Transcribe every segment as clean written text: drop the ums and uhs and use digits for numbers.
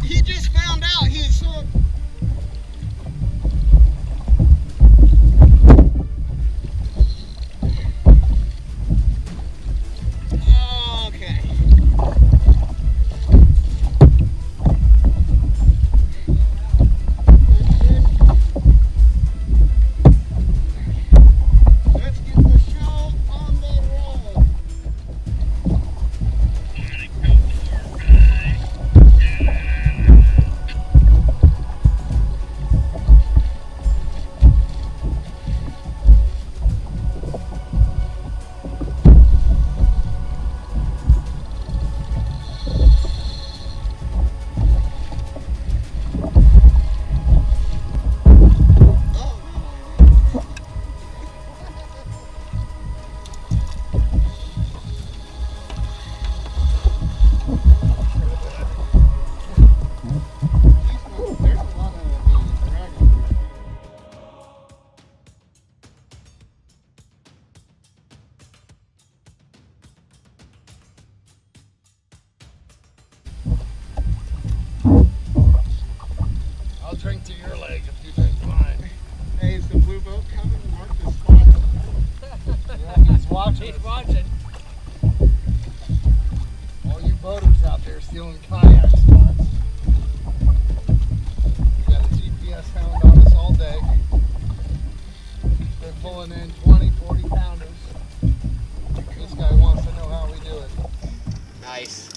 He just found out he's so. Okay. Let's get the show on the road. I'll drink to your leg if you drink mine. Hey, is the blue boat coming to mark the spot? Yeah, he's watching. He's watching. All you boaters out there stealing kayak spots. We got a GPS hound on us all day. They're pulling in 20, 40 pounders. This guy wants to know how we do it. Nice.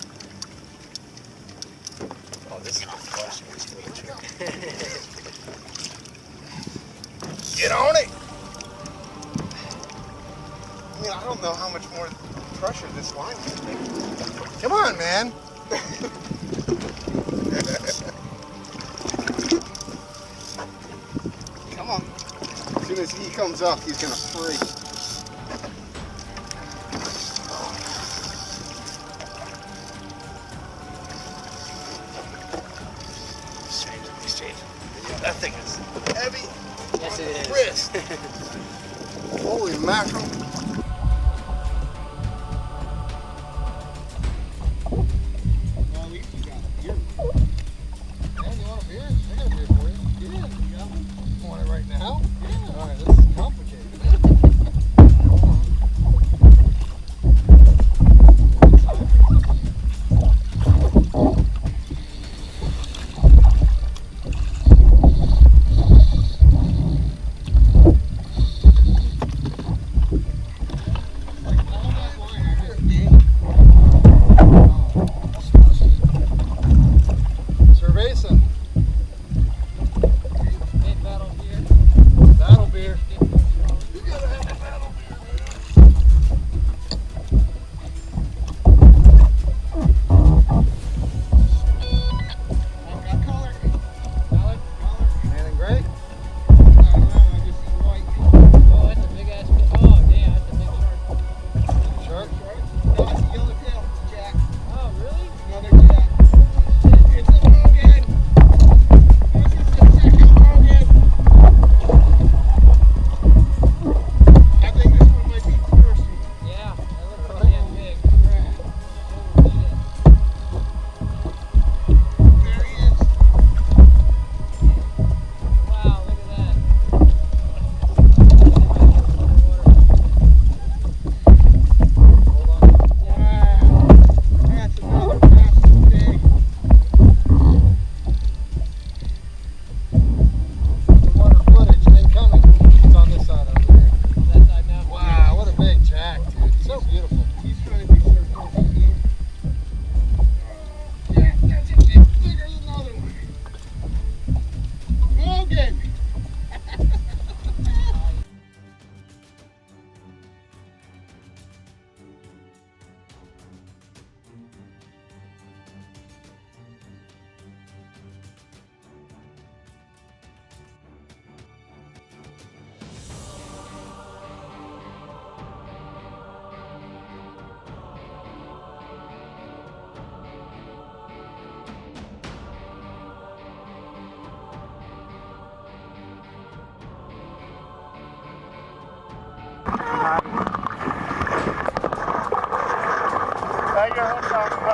Oh, this is a good question. Get on it! I mean, I don't know how much more pressure this line can take. Come on, man! Come on. As soon as he comes up, he's gonna free. Straight. That thing is heavy. Yes, it is. Wrist. Holy mackerel. Well, at least you got a beer. Man, you want a beer? I got a beer for you. Yeah, you got one? You want it right now? Yeah. Alright, this is complicated.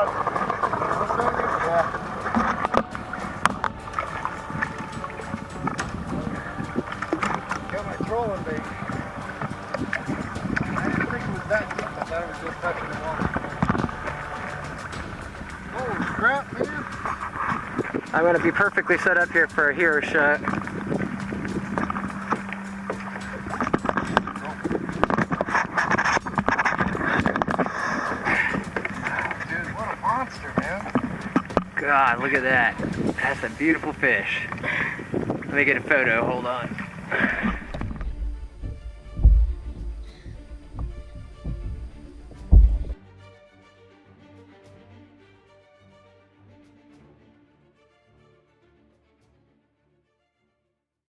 was. Yeah. Got my trolling bait. I didn't think it was that deep. I thought it was just touching the water. Holy crap, man. I'm going to be perfectly set up here for a hero shot. Dude, what a monster, man. God, look at that. That's a beautiful fish. Let me get a photo, hold on.